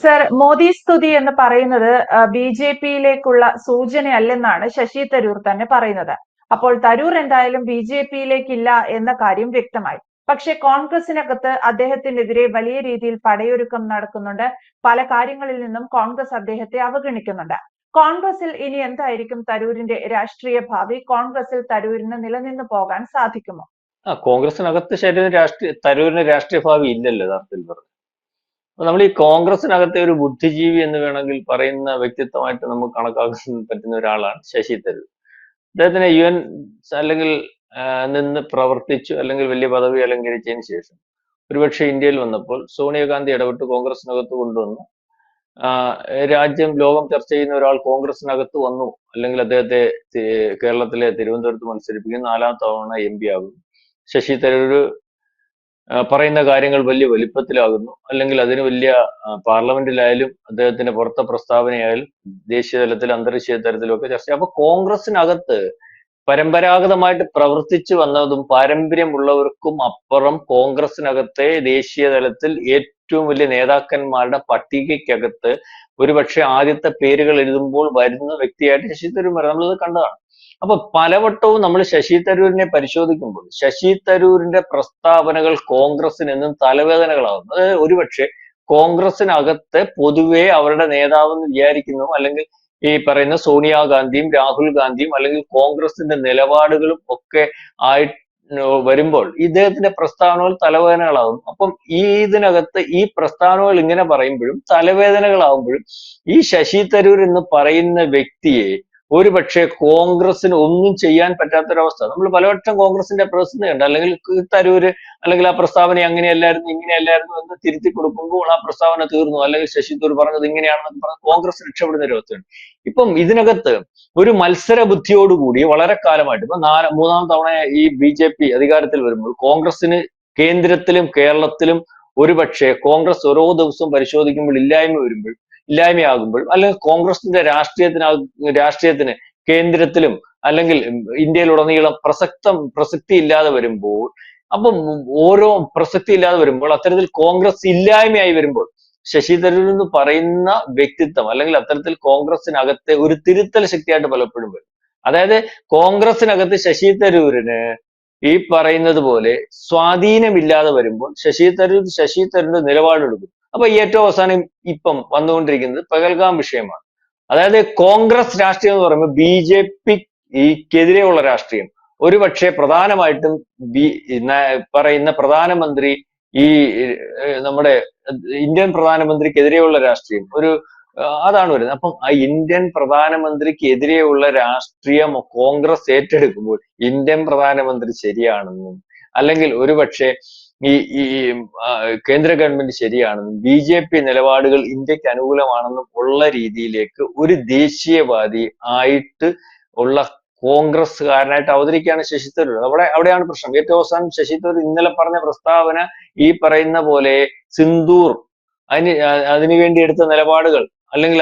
Sir, Modi സ്തുതി എന്ന് പറയുന്നത് ബി.ജെ.പിയിലേക്കുള്ള സൂചനയല്ലെന്നാണ് ശശി തരൂർ തന്നെ പറയുന്നത്. അപ്പോൾ തരൂർ എന്തായാലും ബി.ജെ.പിയിലേക്കില്ല എന്ന കാര്യം വ്യക്തമായി. പക്ഷെ കോൺഗ്രസിനകത്ത് അദ്ദേഹത്തിനെതിരെ വലിയ രീതിയിൽ പടയൊരുക്കം നടക്കുന്നുണ്ട്. പല കാര്യങ്ങളിൽ നിന്നും കോൺഗ്രസ് അദ്ദേഹത്തെ അവഗണിക്കുന്നുണ്ട്. കോൺഗ്രസിൽ ഇനി എന്തായിരിക്കും തരൂരിന്റെ രാഷ്ട്രീയ ഭാവി? കോൺഗ്രസിൽ തരൂരിന് നിലനിന്ന് പോകാൻ സാധിക്കുമോ? കോൺഗ്രസിനകത്ത് തരൂരിന് രാഷ്ട്രീയ ഭാവി ഇല്ലല്ലോ യഥാർത്ഥത്തിൽ പറഞ്ഞു. അപ്പൊ നമ്മൾ ഈ കോൺഗ്രസിനകത്തെ ഒരു ബുദ്ധിജീവി എന്ന് വേണമെങ്കിൽ പറയുന്ന വ്യക്തിത്വമായിട്ട് നമുക്ക് കണക്കാക്കാൻ പറ്റുന്ന ഒരാളാണ് ശശി തരൂർ. അദ്ദേഹത്തിന് UN അല്ലെങ്കിൽ നിന്ന് പ്രവർത്തിച്ചു അല്ലെങ്കിൽ വലിയ പദവി അലങ്കരിച്ചതിന് ശേഷം ഒരുപക്ഷെ ഇന്ത്യയിൽ വന്നപ്പോൾ സോണിയാഗാന്ധി ഇടപെട്ട് കോൺഗ്രസിനകത്ത് കൊണ്ടുവന്നു. ലോകം ചർച്ച ചെയ്യുന്ന ഒരാൾ കോൺഗ്രസിനകത്ത് വന്നു, അല്ലെങ്കിൽ അദ്ദേഹത്തെ കേരളത്തിലെ തിരുവനന്തപുരത്ത് മത്സരിപ്പിക്കും, 4ാം തവണ MP ആകും. ശശി തരൂർ പറയുന്ന കാര്യങ്ങൾ വലിയ വലിപ്പത്തിലാകുന്നു, അല്ലെങ്കിൽ അതിന് വലിയ പാർലമെന്റിലായാലും അദ്ദേഹത്തിന്റെ പുറത്തെ പ്രസ്താവനയായാലും ദേശീയ തലത്തിൽ അന്തർദേശീയ തലത്തിലൊക്കെ ചർച്ച. അപ്പൊ കോൺഗ്രസിനകത്ത് പരമ്പരാഗതമായിട്ട് പ്രവർത്തിച്ചു വന്നതും പാരമ്പര്യമുള്ളവർക്കും അപ്പുറം കോൺഗ്രസിനകത്തെ ദേശീയ തലത്തിൽ ഏറ്റവും വലിയ നേതാക്കന്മാരുടെ പട്ടികയ്ക്കകത്ത് ഒരുപക്ഷെ ആദ്യത്തെ പേരുകൾ എഴുതുമ്പോൾ വരുന്ന വ്യക്തിയായിട്ട് ശശി തരൂർ വരാം. നമ്മളത് കണ്ടതാണ്. അപ്പൊ പലവട്ടവും നമ്മൾ ശശി തരൂരിനെ പരിശോധിക്കുമ്പോൾ ശശി തരൂരിന്റെ പ്രസ്താവനകൾ കോൺഗ്രസിന് എന്നും തലവേദനകളാകുന്നു. അത് ഒരുപക്ഷെ കോൺഗ്രസിനകത്ത് പൊതുവെ അവരുടെ നേതാവെന്ന് വിചാരിക്കുന്നു, അല്ലെങ്കിൽ ഈ പറയുന്ന സോണിയാഗാന്ധിയും രാഹുൽ ഗാന്ധിയും അല്ലെങ്കിൽ കോൺഗ്രസിന്റെ നിലപാടുകളും ഒക്കെ ആയി വരുമ്പോൾ ഇദ്ദേഹത്തിന്റെ പ്രസ്താവനകൾ തലവേദനകളാകും. അപ്പം ഇതിനകത്ത് ഈ പ്രസ്താവനകൾ ഇങ്ങനെ പറയുമ്പോഴും തലവേദനകളാകുമ്പോഴും ഈ ശശി തരൂർ എന്ന് പറയുന്ന വ്യക്തിയെ ഒരുപക്ഷെ കോൺഗ്രസിന് ഒന്നും ചെയ്യാൻ പറ്റാത്തൊരവസ്ഥ. നമ്മൾ പലവട്ടം കോൺഗ്രസിന്റെ പ്രതിസന്ധി ഉണ്ട്, അല്ലെങ്കിൽ തരൂര് അല്ലെങ്കിൽ ആ പ്രസ്താവന അങ്ങനെയല്ലായിരുന്നു ഇങ്ങനെയല്ലായിരുന്നു എന്ന് തിരുത്തി കൊടുക്കുമ്പോൾ ആ പ്രസ്താവന തീർന്നു, അല്ലെങ്കിൽ ശശി തരൂർ പറഞ്ഞത് ഇങ്ങനെയാണെന്ന് പറഞ്ഞ് കോൺഗ്രസ് രക്ഷപ്പെടുന്ന ഒരു അവസ്ഥയുണ്ട്. ഇപ്പം ഇതിനകത്ത് ഒരു മത്സര ബുദ്ധിയോടുകൂടി വളരെ കാലമായിട്ട് ഇപ്പൊ 3ാം തവണ ഈ BJP അധികാരത്തിൽ വരുമ്പോൾ കോൺഗ്രസിന് കേന്ദ്രത്തിലും കേരളത്തിലും ഒരുപക്ഷെ കോൺഗ്രസ് ഓരോ ദിവസവും പരിശോധിക്കുമ്പോൾ ഇല്ലായ്മയാകുമ്പോൾ, അല്ലെങ്കിൽ കോൺഗ്രസിന്റെ രാഷ്ട്രീയത്തിന് കേന്ദ്രത്തിലും അല്ലെങ്കിൽ ഇന്ത്യയിലുടനീളം പ്രസക്തി ഇല്ലാതെ വരുമ്പോൾ, അപ്പം ഓരോ പ്രസക്തി ഇല്ലാതെ വരുമ്പോൾ അത്തരത്തിൽ കോൺഗ്രസ് ഇല്ലായ്മയായി വരുമ്പോൾ ശശി തരൂർ എന്ന് പറയുന്ന വ്യക്തിത്വം അല്ലെങ്കിൽ അത്തരത്തിൽ കോൺഗ്രസിനകത്തെ ഒരു തിരുത്തൽ ശക്തിയായിട്ട് പലപ്പോഴും വരും. അതായത് കോൺഗ്രസിനകത്ത് ശശി തരൂരിന് ഈ പറയുന്നത് പോലെ സ്വാധീനമില്ലാതെ വരുമ്പോൾ ശശി തരൂരിന്റെ നിലപാടെടുക്കും. അപ്പൊ ഏറ്റവും അവസാനം ഇപ്പം വന്നുകൊണ്ടിരിക്കുന്നത് പഹൽഗാം വിഷയമാണ്. അതായത് കോൺഗ്രസ് രാഷ്ട്രീയം എന്ന് പറയുമ്പോൾ BJPക്കെതിരെയുള്ള രാഷ്ട്രീയം. ഒരുപക്ഷെ പ്രധാനമായിട്ടും പറയുന്ന പ്രധാനമന്ത്രി ഈ നമ്മുടെ ഇന്ത്യൻ പ്രധാനമന്ത്രിക്കെതിരെയുള്ള രാഷ്ട്രീയം അതാണ് വരുന്നത്. അപ്പം ആ ഇന്ത്യൻ പ്രധാനമന്ത്രിക്കെതിരെയുള്ള രാഷ്ട്രീയം കോൺഗ്രസ് ഏറ്റെടുക്കുമ്പോൾ ഇന്ത്യൻ പ്രധാനമന്ത്രി ശരിയാണെന്നും, അല്ലെങ്കിൽ ഒരുപക്ഷെ ഈ ഈ കേന്ദ്ര ഗവൺമെന്റ് ശരിയാണെന്നും BJP നിലപാടുകൾ ഇന്ത്യക്ക് അനുകൂലമാണെന്നും ഉള്ള രീതിയിലേക്ക് ഒരു ദേശീയവാദി ആയിട്ട് ഉള്ള കോൺഗ്രസ്സുകാരനായിട്ട് അവതരിക്കുകയാണ് ശശി തരൂർ. അവിടെയാണ് പ്രശ്നം. ഏറ്റവും അവസാനം ശശി തരൂർ ഇന്നലെ പറഞ്ഞ പ്രസ്താവന ഈ പറയുന്ന പോലെ സിന്ദൂർ അതിനു വേണ്ടി എടുത്ത നിലപാടുകൾ, അല്ലെങ്കിൽ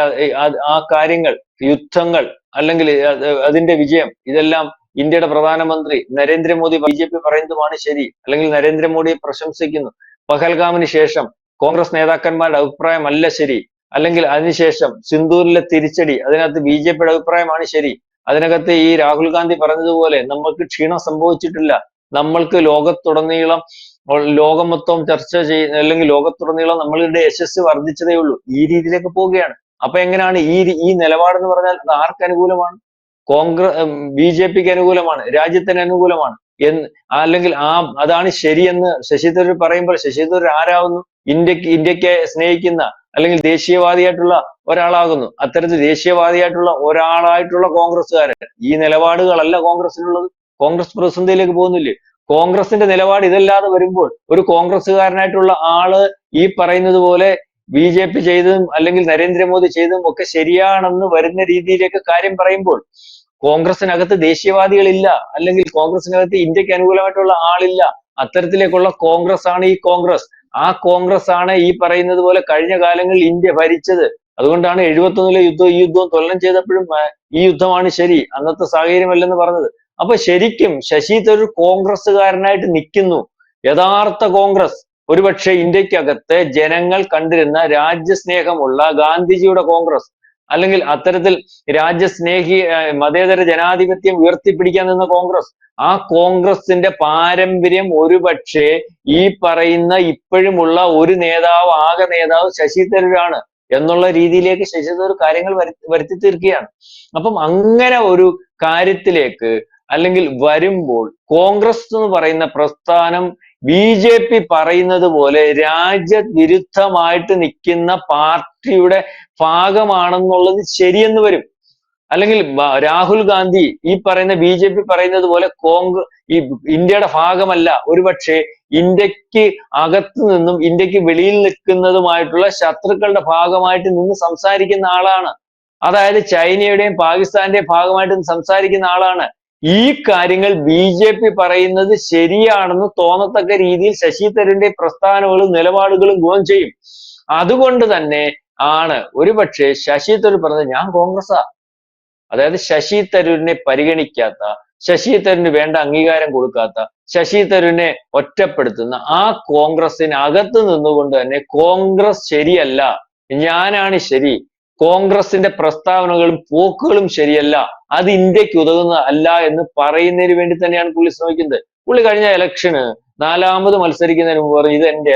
ആ കാര്യങ്ങൾ, യുദ്ധങ്ങൾ, അല്ലെങ്കിൽ അതിന്റെ വിജയം, ഇതെല്ലാം ഇന്ത്യയുടെ പ്രധാനമന്ത്രി നരേന്ദ്രമോദി BJP പറയുന്നതുമാണ് ശരി, അല്ലെങ്കിൽ നരേന്ദ്രമോദിയെ പ്രശംസിക്കുന്നു. പഹൽഗാമിന് ശേഷം കോൺഗ്രസ് നേതാക്കന്മാരുടെ അഭിപ്രായമല്ല ശരി, അല്ലെങ്കിൽ അതിനുശേഷം സിന്ദൂരിലെ തിരിച്ചടി, അതിനകത്ത് BJPയുടെ അഭിപ്രായമാണ് ശരി. അതിനകത്ത് ഈ രാഹുൽ ഗാന്ധി പറഞ്ഞതുപോലെ നമ്മൾക്ക് ക്ഷീണം സംഭവിച്ചിട്ടില്ല, നമ്മൾക്ക് ലോകം മൊത്തം ചർച്ച ചെയ്യുന്ന, അല്ലെങ്കിൽ ലോകത്തുടനീളം നമ്മളുടെ യശസ് വർദ്ധിച്ചതേ ഉള്ളൂ, ഈ രീതിയിലേക്ക് പോവുകയാണ്. അപ്പൊ എങ്ങനെയാണ് ഈ നിലപാടെന്ന് പറഞ്ഞാൽ അത് ആർക്ക് അനുകൂലമാണ്? BJPക്ക് അനുകൂലമാണ്, രാജ്യത്തിന് അനുകൂലമാണ് അല്ലെങ്കിൽ അതാണ് ശരിയെന്ന് ശശി തരൂർ പറയുമ്പോൾ ശശി തരൂർ ആരാവുന്നു? ഇന്ത്യക്ക് സ്നേഹിക്കുന്ന അല്ലെങ്കിൽ ദേശീയവാദിയായിട്ടുള്ള ഒരാളാകുന്നു. അത്തരത്തിൽ ദേശീയവാദിയായിട്ടുള്ള ഒരാളായിട്ടുള്ള കോൺഗ്രസ്സുകാരൻ ഈ നിലപാടുകളല്ല കോൺഗ്രസിനുള്ളത്. കോൺഗ്രസ് പ്രതിസന്ധിയിലേക്ക് പോകുന്നില്ലേ? കോൺഗ്രസിന്റെ നിലപാട് ഇതല്ലാതെ വരുമ്പോൾ ഒരു കോൺഗ്രസ്സുകാരനായിട്ടുള്ള ആള് ഈ പറയുന്നത് പോലെ BJP ചെയ്തതും അല്ലെങ്കിൽ നരേന്ദ്രമോദി ചെയ്തതും ഒക്കെ ശരിയാണെന്ന് വരുന്ന രീതിയിലേക്ക് കാര്യം പറയുമ്പോൾ കോൺഗ്രസിനകത്ത് ദേശീയവാദികളില്ല, അല്ലെങ്കിൽ കോൺഗ്രസിനകത്ത് ഇന്ത്യക്ക് അനുകൂലമായിട്ടുള്ള ആളില്ല. അത്തരത്തിലേക്കുള്ള കോൺഗ്രസ് ആണ് ഈ കോൺഗ്രസ്. ആ കോൺഗ്രസ് ആണ് ഈ പറയുന്നത് പോലെ കഴിഞ്ഞ കാലങ്ങളിൽ ഇന്ത്യ ഭരിച്ചത്. അതുകൊണ്ടാണ് 71-ലെ ഈ യുദ്ധവും തുലനം ചെയ്തപ്പോഴും ഈ യുദ്ധമാണ് ശരി, അന്നത്തെ സാഹചര്യമല്ലെന്ന് പറഞ്ഞത്. അപ്പൊ ശരിക്കും ശശി തരൂർ കോൺഗ്രസ്സുകാരനായിട്ട് നിൽക്കുന്നു. യഥാർത്ഥ കോൺഗ്രസ് ഒരുപക്ഷെ ഇന്ത്യക്കകത്ത് ജനങ്ങൾ കണ്ടിരുന്ന രാജ്യസ്നേഹമുള്ള ഗാന്ധിജിയുടെ കോൺഗ്രസ്, അല്ലെങ്കിൽ അത്തരത്തിൽ രാജ്യസ്നേഹി മതേതര ജനാധിപത്യം ഉയർത്തിപ്പിടിക്കാൻ നിന്ന കോൺഗ്രസ്, ആ കോൺഗ്രസിന്റെ പാരമ്പര്യം ഒരുപക്ഷെ ഈ പറയുന്ന ഇപ്പോഴുമുള്ള ഒരു നേതാവ്, ആകെ നേതാവ് ശശി തരൂരാണ് എന്നുള്ള രീതിയിലേക്ക് ശശി തരൂർ കാര്യങ്ങൾ വരുത്തി തീർക്കുകയാണ്. അപ്പം അങ്ങനെ ഒരു കാര്യത്തിലേക്ക് അല്ലെങ്കിൽ വരുമ്പോൾ കോൺഗ്രസ് എന്ന് പറയുന്ന പ്രസ്ഥാനം ബി.ജെ.പി പറയുന്നത് പോലെ രാജ്യവിരുദ്ധമായിട്ട് നിൽക്കുന്ന പാർട്ടിയുടെ ഭാഗമാണെന്നുള്ളത് ശരിയെന്ന് വരും. അല്ലെങ്കിൽ രാഹുൽ ഗാന്ധി ഈ പറയുന്ന ബി.ജെ.പി പറയുന്നത് പോലെ ഈ ഇന്ത്യയുടെ ഭാഗമല്ല, ഒരുപക്ഷെ ഇന്ത്യക്ക് അകത്ത് നിന്നും ഇന്ത്യക്ക് വെളിയിൽ നിൽക്കുന്നതുമായിട്ടുള്ള ശത്രുക്കളുടെ ഭാഗമായിട്ട് നിന്ന് സംസാരിക്കുന്ന ആളാണ്. അതായത് ചൈനയുടെയും പാകിസ്ഥാന്റെയും ഭാഗമായിട്ട് സംസാരിക്കുന്ന ആളാണ്. ഈ കാര്യങ്ങൾ ബി.ജെ.പി പറയുന്നത് ശരിയാണെന്ന് തോന്നത്തക്ക രീതിയിൽ ശശി തരൂരിന്റെ പ്രസ്ഥാനങ്ങളും നിലപാടുകളും ഗുണം ചെയ്യും. അതുകൊണ്ട് തന്നെ ആണ് ഒരുപക്ഷെ ശശി തരൂർ പറഞ്ഞത് ഞാൻ കോൺഗ്രസ്സാ. അതായത് ശശി തരൂരിനെ പരിഗണിക്കാത്ത, ശശി തരൂരിന് വേണ്ട അംഗീകാരം കൊടുക്കാത്ത, ശശി തരൂരിനെ ഒറ്റപ്പെടുത്തുന്ന ആ കോൺഗ്രസിനകത്ത് നിന്നുകൊണ്ട് തന്നെ കോൺഗ്രസ് ശരിയല്ല, ഞാനാണ് ശരി, കോൺഗ്രസിന്റെ പ്രസ്താവനകളും പോക്കുകളും ശരിയല്ല, അത് ഇന്ത്യക്ക് ഉതകുന്ന അല്ല എന്ന് പറയുന്നതിന് വേണ്ടി തന്നെയാണ് പുള്ളി ശ്രമിക്കുന്നത്. പുള്ളി കഴിഞ്ഞ ഇലക്ഷന് 4ാമത് മത്സരിക്കുന്നതിന് മുമ്പ് പറഞ്ഞു ഇത് എന്റെ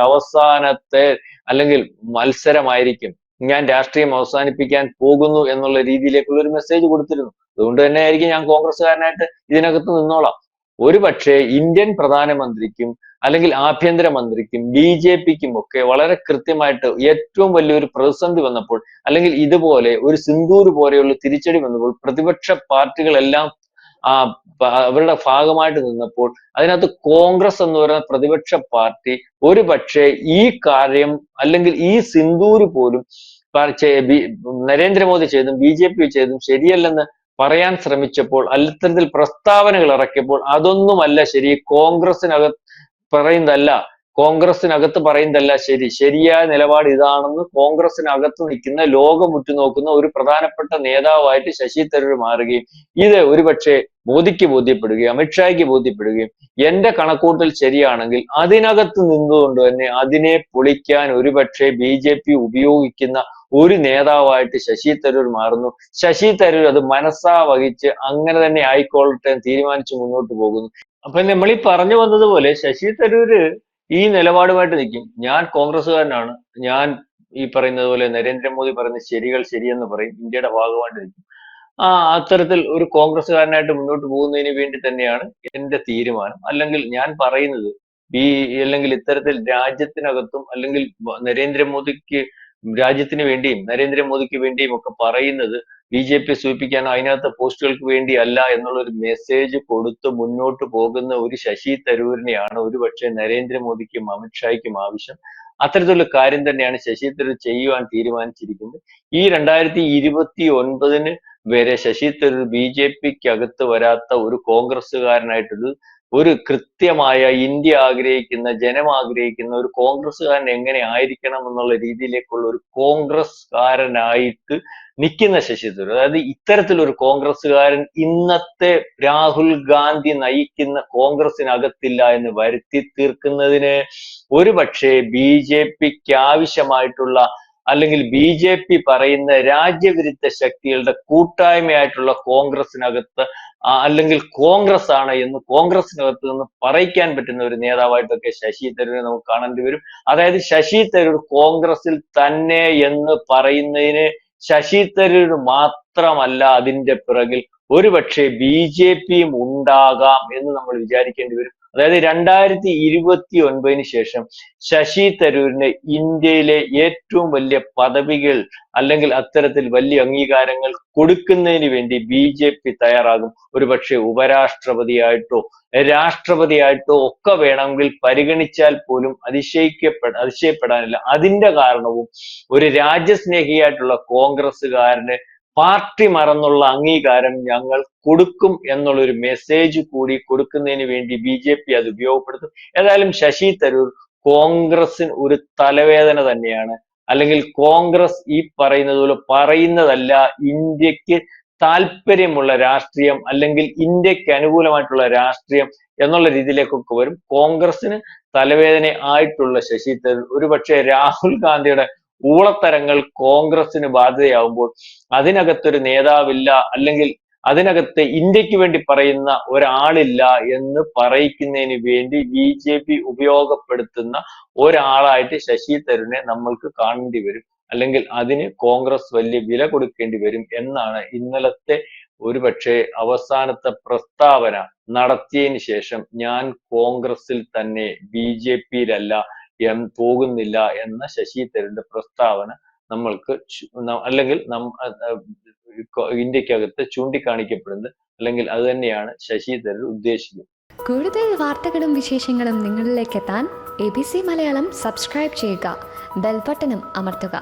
അവസാനത്തെ അല്ലെങ്കിൽ മത്സരമായിരിക്കും, ഞാൻ രാഷ്ട്രീയം അവസാനിപ്പിക്കാൻ പോകുന്നു എന്നുള്ള രീതിയിലേക്കുള്ള ഒരു മെസ്സേജ് കൊടുത്തിരുന്നു. അതുകൊണ്ട് തന്നെ ആയിരിക്കും ഞാൻ കോൺഗ്രസ്സുകാരനായിട്ട് ഇതിനകത്ത് നിന്നോളാം. ഒരുപക്ഷെ ഇന്ത്യൻ പ്രധാനമന്ത്രിക്കും അല്ലെങ്കിൽ ആഭ്യന്തരമന്ത്രിക്കും ബി.ജെ.പിക്കും ഒക്കെ വളരെ കൃത്യമായിട്ട് ഏറ്റവും വലിയൊരു പ്രതിസന്ധി വന്നപ്പോൾ, അല്ലെങ്കിൽ ഇതുപോലെ ഒരു സിന്ദൂർ പോലെയുള്ള തിരിച്ചടി വന്നപ്പോൾ പ്രതിപക്ഷ പാർട്ടികളെല്ലാം അവരുടെ ഭാഗമായിട്ട് നിന്നപ്പോൾ അതിനകത്ത് കോൺഗ്രസ് എന്ന് പറയുന്ന പ്രതിപക്ഷ പാർട്ടി ഒരുപക്ഷെ ഈ കാര്യം അല്ലെങ്കിൽ ഈ സിന്ദൂര് പോലും നരേന്ദ്രമോദി ചെയ്തും ബി.ജെ.പി ചെയ്തും ശരിയല്ലെന്ന് പറയാൻ ശ്രമിച്ചപ്പോൾ, അത്തരത്തിൽ പ്രസ്താവനകൾ ഇറക്കിയപ്പോൾ അതൊന്നുമല്ല ശരി, കോൺഗ്രസിനകത്ത് പറയുന്നതല്ല ശരി, ശരിയായ നിലപാട് ഇതാണെന്ന് കോൺഗ്രസിനകത്ത് നിൽക്കുന്ന, ലോകം ഉറ്റുനോക്കുന്ന ഒരു പ്രധാനപ്പെട്ട നേതാവായിട്ട് ശശി തരൂർ മാറുകയും ഇത് ഒരുപക്ഷെ മോദിക്ക് ബോധ്യപ്പെടുകയും അമിത്ഷായ്ക്ക് ബോധ്യപ്പെടുകയും എന്റെ കണക്കൂട്ടൽ ശരിയാണെങ്കിൽ അതിനകത്ത് നിന്നുകൊണ്ട് തന്നെ അതിനെ പൊളിക്കാൻ ഒരുപക്ഷെ ബി.ജെ.പി ഉപയോഗിക്കുന്ന ഒരു നേതാവായിട്ട് ശശി തരൂർ മാറുന്നു. ശശി തരൂർ അത് മനസ്സാ വഹിച്ച് അങ്ങനെ തന്നെ ആയിക്കൊള്ളട്ടെ തീരുമാനിച്ച് മുന്നോട്ട് പോകുന്നു. അപ്പൊ നമ്മൾ ഈ പറഞ്ഞു വന്നതുപോലെ ശശി തരൂര് ഈ നിലപാടുമായിട്ട് നിൽക്കും. ഞാൻ കോൺഗ്രസ്സുകാരനാണ്, ഞാൻ ഈ പറയുന്നത് പോലെ നരേന്ദ്രമോദി പറയുന്ന ശരികൾ ശരിയെന്ന് പറയും, ഇന്ത്യയുടെ ഭാഗമായിട്ട് നിൽക്കും. അത്തരത്തിൽ ഒരു കോൺഗ്രസ്സുകാരനായിട്ട് മുന്നോട്ട് പോകുന്നതിന് വേണ്ടി തന്നെയാണ് എന്റെ തീരുമാനം. അല്ലെങ്കിൽ ഞാൻ പറയുന്നത് അല്ലെങ്കിൽ ഇത്തരത്തിൽ രാജ്യത്തിനകത്തും അല്ലെങ്കിൽ നരേന്ദ്രമോദിക്ക് രാജ്യത്തിന് വേണ്ടിയും നരേന്ദ്രമോദിക്ക് വേണ്ടിയും ഒക്കെ പറയുന്നത് ബി.ജെ.പി സൂചിപ്പിക്കാനോ അതിനകത്ത് പോസ്റ്റുകൾക്ക് വേണ്ടി അല്ല എന്നുള്ള ഒരു മെസ്സേജ് കൊടുത്ത് മുന്നോട്ട് പോകുന്ന ഒരു ശശി തരൂരിനെയാണ് ഒരുപക്ഷെ നരേന്ദ്രമോദിക്കും അമിത്ഷായ്ക്കും ആവശ്യം. അത്തരത്തിലുള്ള കാര്യം തന്നെയാണ് ശശി തരൂർ ചെയ്യുവാൻ തീരുമാനിച്ചിരിക്കുന്നത്. ഈ 2029 വരെ ശശി തരൂർ ബി.ജെ.പിക്ക് അകത്ത് വരാത്ത ഒരു ഒരു കൃത്യമായ ഇന്ത്യ ആഗ്രഹിക്കുന്ന, ജനം ആഗ്രഹിക്കുന്ന ഒരു കോൺഗ്രസ്സുകാരൻ എങ്ങനെ ആയിരിക്കണം എന്നുള്ള രീതിയിലേക്കുള്ള ഒരു കോൺഗ്രസ്സുകാരനായിട്ട് നിൽക്കുന്ന ശശി തരൂർ, അതായത് ഇത്തരത്തിലൊരു കോൺഗ്രസ്സുകാരൻ ഇന്നത്തെ രാഹുൽ ഗാന്ധി നയിക്കുന്ന കോൺഗ്രസിനകത്തില്ല എന്ന് വരുത്തി തീർക്കുന്നതിന് ഒരുപക്ഷെ ബി.ജെ.പിക്ക് ആവശ്യമായിട്ടുള്ള അല്ലെങ്കിൽ ബി.ജെ.പി പറയുന്ന രാജ്യവിരുദ്ധ ശക്തികളുടെ കൂട്ടായ്മയായിട്ടുള്ള കോൺഗ്രസിനകത്ത് അല്ലെങ്കിൽ കോൺഗ്രസ് ആണ് എന്ന് കോൺഗ്രസിനകത്ത് നിന്ന് പറയിക്കാൻ പറ്റുന്ന ഒരു നേതാവായിട്ടൊക്കെ ശശി തരൂരിനെ നമുക്ക് കാണേണ്ടി വരും. അതായത് ശശി തരൂർ കോൺഗ്രസിൽ തന്നെ എന്ന് പറയുന്നതിന് ശശി തരൂർ മാത്രമല്ല അതിന്റെ പിറകിൽ ഒരുപക്ഷെ ബി.ജെ.പിയും ഉണ്ടാകാം എന്ന് നമ്മൾ വിചാരിക്കേണ്ടി വരും. അതായത് 2029 ശേഷം ശശി തരൂരിന് ഇന്ത്യയിലെ ഏറ്റവും വലിയ പദവികൾ അല്ലെങ്കിൽ അത്തരത്തിൽ വലിയ അംഗീകാരങ്ങൾ കൊടുക്കുന്നതിന് വേണ്ടി ബി.ജെ.പി തയ്യാറാകും. ഒരുപക്ഷെ ഉപരാഷ്ട്രപതിയായിട്ടോ രാഷ്ട്രപതിയായിട്ടോ ഒക്കെ വേണമെങ്കിൽ പരിഗണിച്ചാൽ പോലും അതിശയപ്പെടാനില്ല. അതിന്റെ കാരണവും ഒരു രാജ്യസ്നേഹിയായിട്ടുള്ള കോൺഗ്രസ്സുകാരന് പാർട്ടി മറന്നുള്ള അംഗീകാരം ഞങ്ങൾ കൊടുക്കും എന്നുള്ള ഒരു മെസ്സേജ് കൂടി കൊടുക്കുന്നതിന് വേണ്ടി ബി.ജെ.പി അത് ഉപയോഗപ്പെടുത്തും. ഏതായാലും ശശി തരൂർ കോൺഗ്രസിന് ഒരു തലവേദന തന്നെയാണ്. അല്ലെങ്കിൽ കോൺഗ്രസ് ഈ പറയുന്നത് പോലെ പറയുന്നതല്ല ഇന്ത്യക്ക് താല്പര്യമുള്ള രാഷ്ട്രീയം അല്ലെങ്കിൽ ഇന്ത്യക്ക് അനുകൂലമായിട്ടുള്ള രാഷ്ട്രീയം എന്നുള്ള രീതിയിലേക്കൊക്കെ വരും. കോൺഗ്രസിന് തലവേദന ആയിട്ടുള്ള ശശി തരൂർ ഒരുപക്ഷെ രാഹുൽ ഗാന്ധിയുടെ ഊളത്തരങ്ങൾ കോൺഗ്രസിന് ബാധ്യതയാവുമ്പോൾ അതിനകത്തൊരു നേതാവില്ല, അല്ലെങ്കിൽ അതിനകത്ത് ഇന്ത്യക്ക് വേണ്ടി പറയുന്ന ഒരാളില്ല എന്ന് പറയിക്കുന്നതിന് വേണ്ടി BJP ഉപയോഗപ്പെടുത്തുന്ന ഒരാളായിട്ട് ശശി തരൂരിനെ നമ്മൾക്ക് കാണേണ്ടി വരും, അല്ലെങ്കിൽ അതിന് കോൺഗ്രസ് വലിയ വില കൊടുക്കേണ്ടി വരും എന്നാണ് ഇന്നലത്തെ ഒരുപക്ഷെ അവസാനത്തെ പ്രസ്താവന നടത്തിയതിന് ശേഷം ഞാൻ കോൺഗ്രസിൽ തന്നെ BJPയിലല്ല പോകുന്നില്ല എന്ന ശശി തരൂരിന്റെ പ്രസ്താവന നമ്മൾക്ക് അല്ലെങ്കിൽ ഇന്ത്യക്കകത്ത് ചൂണ്ടിക്കാണിക്കപ്പെടുന്നത്, അല്ലെങ്കിൽ അത് തന്നെയാണ് ശശി തരൂർ ഉദ്ദേശിക്കുന്നത്. കൂടുതൽ വാർത്തകളും വിശേഷങ്ങളും നിങ്ങളിലേക്ക് എത്താൻ ABC മലയാളം സബ്സ്ക്രൈബ് ചെയ്യുക, ബെൽബട്ടനും അമർത്തുക.